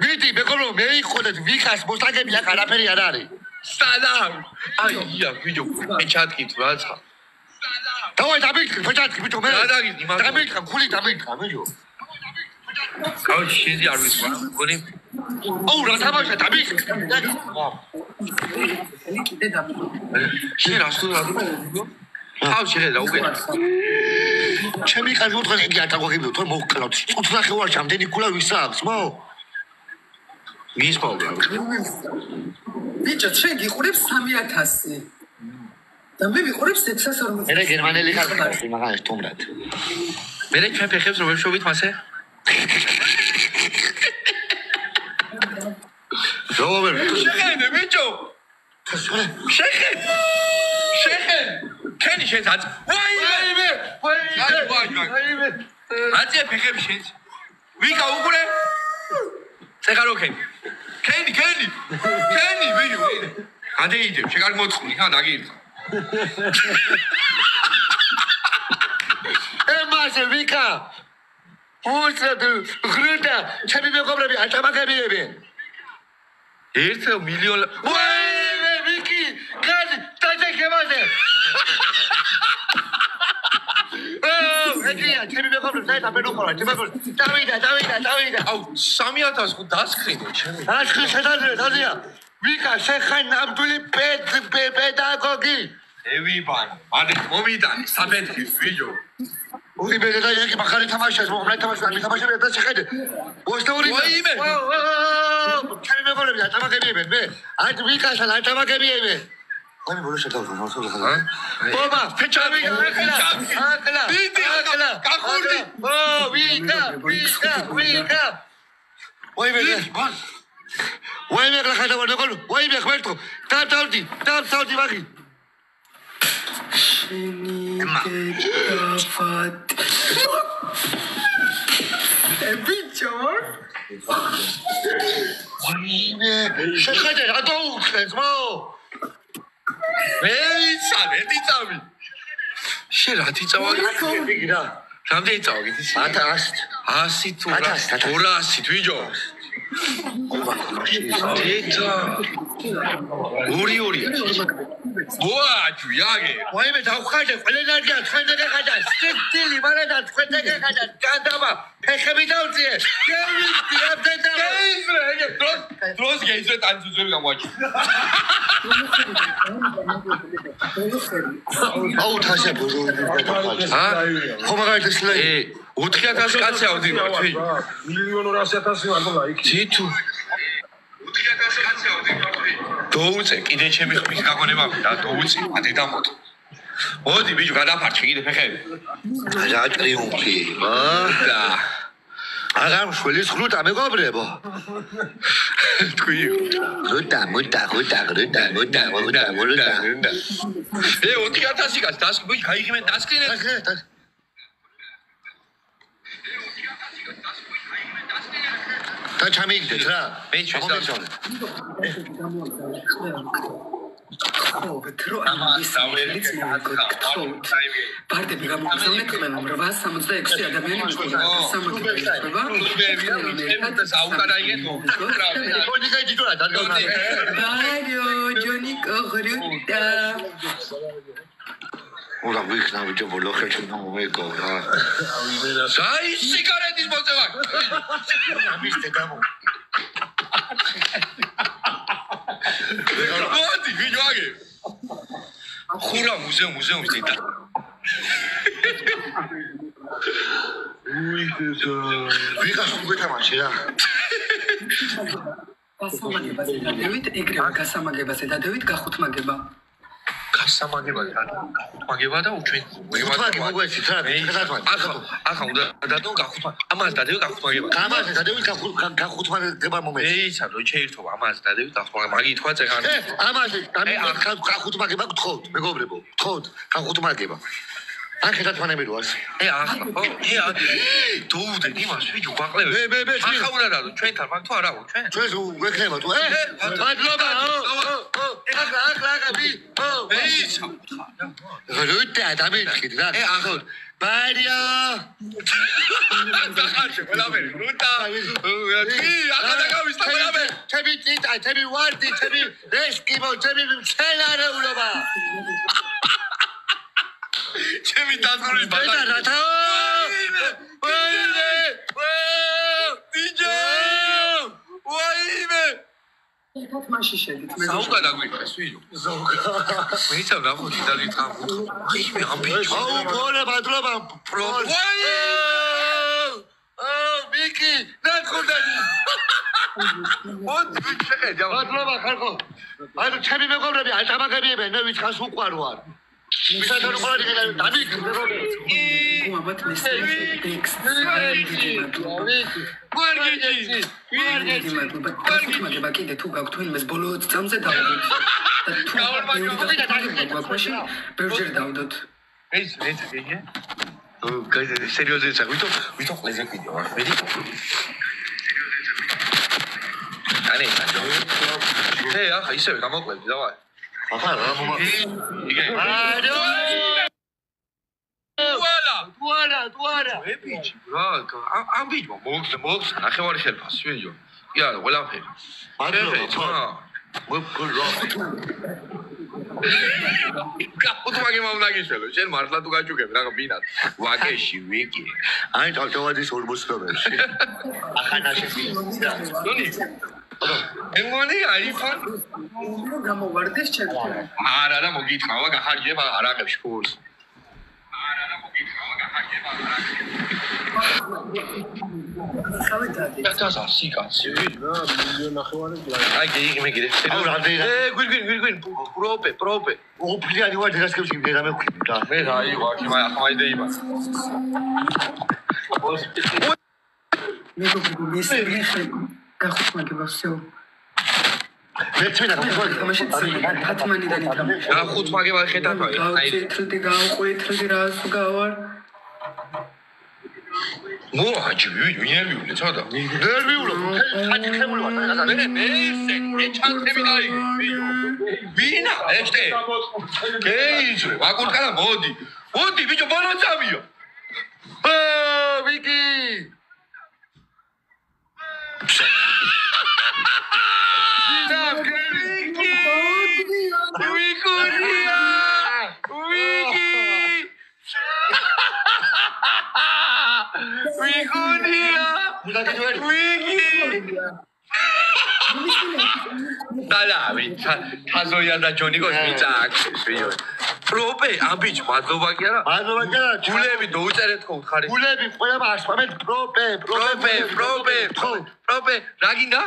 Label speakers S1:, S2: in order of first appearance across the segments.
S1: მიდი მეგობრო მე იყოდეთ ვიკას მოსაგები აქ არაფერი არ არის
S2: სადამ აია ვიდეო ეჩატკით რაცა
S1: დავай დამიკრ ფეჭატკი ბიჭო მე დამიკრ ხული დამიკრ ვიდეო
S2: კაუჩ შეიძლება არ ვიცი გონი
S1: აუ რა თამაშია დამიკრ
S3: კიდე და
S2: შენ რას თუ თავ შეიძლება უკეთ
S1: ჩემი კარგი უთხარ იგი არ დაგვაგებიო თორე მოვკლავთ წუთნახევარ რამდენი ქულა ვისა აქვს მაო
S2: ვის პაულა
S3: ბიჭო ჩვენ გიყურებს 3000 და მე ვიყურებ 640
S1: მე გერმანელი ხარ მაგას თუმრად
S2: მე ჩვენ ფეხებს რომ შევით მასე
S1: როგორ
S2: შეხედე ბიჭო შეხედე ქენი შენს აწ ვაიმე აწე ფეხებს შენს ვიკა უყურე წეგარო ქენი ვიო ადეიდე შეგარ მოთხოვნი ხა დაგირდა
S1: ემაზე ვიკა უცებ ხრუტა ჩემი მეგობრები ატამაგებიებენ
S2: 1 მილიონ
S1: ვაიმე ვიკი კაცი დაჯეკებაზე ეგია ჩემი მეგობრები საერთოდ ვერ უყურა ჩემი მეგობრები დავიდა
S2: აუ 3000 ხო დასკრინე ჩემი
S1: დასკრინ შედაზია ვიკა შეხან ნამდვილი პედაგოგი
S2: ევიბან მადე მომიტანი საფეთქი ვიდეო
S1: უიმერე და იგი მახარი თამაშობს მომრე თამაშობს და შეხედე ვოსტორი
S2: ვაიმე
S1: ჩემი მეგობრები ატამაგებიებენ მე აი ვიკასთან ატამაგებიებენ აი ბოლოს შედავ ბობა ფეჭავი აკლა
S2: კახურდი
S1: ვიკა ვაიმე რა ხადა ვარ მეგობრო ვაიმე ხმერთო დავწავდი ვაღი
S3: ბიჭო
S1: ვაიმე შეხედე რა დაუხეს მაო
S2: მეიცა მეტიცავი შე რა თიცავი
S1: რა
S2: რამდენი წავი გითი 100 თუ 200 ვიჯო თეთა ორი ბოაჯუ იაგე
S1: ვაიმე დავხარჯე ყველენარგია თქვენ დაგეხადა სტილი მალედა თქვენ დაგეხადა გადავა ფეხები დავწიე გევიცი აბდედა
S2: ეგე დროს გეიზრე ტანძუძები გამოაჩი
S1: აუ თაშა ბურო ხო მაგალითად სლე
S2: 4000 კაცი ავდიმა თვი
S4: 1.200.000 ვარ და იქ
S2: თითუ 4000 კაცი ავდიმა თვი დაუწე კიდე ჩემი ხმის გაგონება და დაუწე ადე დამოთ მოდი ბიჭო გადაფარჩე კიდე ფეხები
S1: რა ტრიუმფი
S2: და
S1: აღარ შველის ხრუტა მეგობრებო
S2: თქვი
S1: ხრუტა მუტა
S2: ე 4000 კაცი დასკრი გაიღიმენ დასკრინე
S1: და ჩამიგდეთ რა
S2: მე ჩვენს
S3: ხო ამას დავერიც მოგეთხოვთ ბარდები გამოგზავნეთ ყველა 866 ადამიანი მიყובה სამაგებია
S2: და საუკარაიგეთ
S1: მოდი გაიჯორა დაგავნა
S3: ბაიო ჯონიკო ხრუტა
S1: ურა ვიქნა ვიჯო ბოლოხე ჩვენ მომეგო რა
S2: საი სიგარეტის მოწევა
S1: ამისტე გამო
S2: მოდი ვიჯო აგე ხურა მუზეუმის დედა
S1: ვიღას უგეთამაში რა
S3: გასამაგებაზე დადევით ეგრევე გასამაგებაზე დადევით გახუთმაგება
S2: მაგება და ჩვენ
S1: მაგები მოგვეცით რა
S2: ახლა უნდა დადო გახუთმა ამას დადევი გახუთმაგება
S1: ამას დადევი გახუთმაგება მომეც
S2: ეიცა რო შეერთობა ამას დადევი გახუთმაგება მაგი თქვა წეგან
S1: ამას გახუთმაგება გთხოვთ მეგობრებო გთხოვთ გახუთმაგება აქედაც მანემიროას
S2: ახლა ხო დოუდე იმას ვიჯო გაყლევ
S1: მე
S2: ახლა უნდა დადო ჩვენთან მაგ თუ არაო
S1: ჩვენს უგექნება თუ მადლობა ახლა ვი
S2: ეიცა
S1: როიტა ადამიანები რა ახლა ბარია
S2: დახარჯე ყველაფერი რუტა კი ახლა გავისთა ყველაფერი
S1: ჩემი წიტა ჩემი ვარდი ჩემი რესკიბო ჩემი მცენარეულობა
S2: ჩემი დაზღვრის ბაღარი
S1: რათა
S3: ერთად მასში შედით მე
S2: საუკა დაგვიყვეს ვიო მეიცავ ნახოთი დაგიწყამ მე ამბიჭო
S1: აუ ბოლე მადლობა მიკი ნახოდანი
S2: მოდ შეხედე
S1: მადლობა ხალხო ანუ ჩემი მეგობრები ალტამაგებიებენ მე ვიცხას უყვარო არ ისეთო ყოველი დამიკ
S3: გუმაბათ მესმე ტექსტ
S2: გვარგეჭი
S3: მაგება კიდე თუ გაქვთ თუნმეს ბოლო წამზე დავდოთ და თუ გვაქვაში ბევრჯერ დავდოთ
S2: ეს იგი გაიზე სერიოზი წაგვიტო ვიტო ყლეზე კიდე ვარ მედი ანი საჯო ახლა ისევე გამოკლები დავაი
S1: ახლა რა მომა
S2: იგი
S1: დუარა
S2: ვებიჭი რა ამ ბიჭო მოგს ნახევარი ხელფას ვიო კი არა ყველაფერი
S1: მადლობა
S2: კაპუტმაგი მომდაგიშველო შენ მართლა თუ გაჭუგებ რა ბინად ვაკეში ვიკი
S1: აი თავთავადის 40-ში ახანაში
S2: დონი ემონი აიფონ
S3: გამოვარდეს ჩემთან
S2: არა რა მოგიტყავა გახარჯება არაღებში ფულს
S3: ხავედა
S2: სიკაცი
S4: ნახევარი ლაი
S2: აი გიგიმეგიდე
S1: აუ რამდენი
S2: გვირგვინ პროპე
S1: ოფლიანი ვარ დღესკევში მე მეკხვი და
S2: მე რა იყო აქ მაიდეიბა
S3: მესმე გახუთ მაგება всё
S1: მე ჩვენა
S3: თამაში თათმანიდან ითამ
S2: რა ხუთ მაგება ხედავ აი
S3: თრდი გავყვეთრდი რა სულ გავარ
S2: მოაჯი ვინერვიულე ცოტა
S1: ნერვიულო ხაჭი ხემული ვარ
S2: მე ჩანთები დაიგე ვინა ეშტე გეიჯე ვაკურკალა მოდი ბიჭო ბოლო წავიო
S1: ვიკი
S2: თაზოია და ჯონიკოს მიწააქცეს ვიო პროპე ამბიჭ მადლობა კი არა გულები დაუწერეთ ხო ხარი
S1: გულები ყველა ასპამეთ პროპე
S2: რა გინდა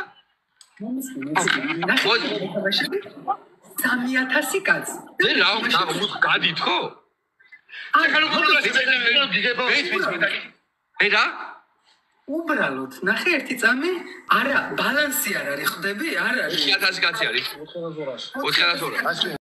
S3: 3000 კაცი
S2: მე რა გადით ხო რა
S3: უბრალოდ ნახე ერთი წამი არა ბალანსი არ არის ხვდები არ არის
S2: 1000 კაცი არის 4200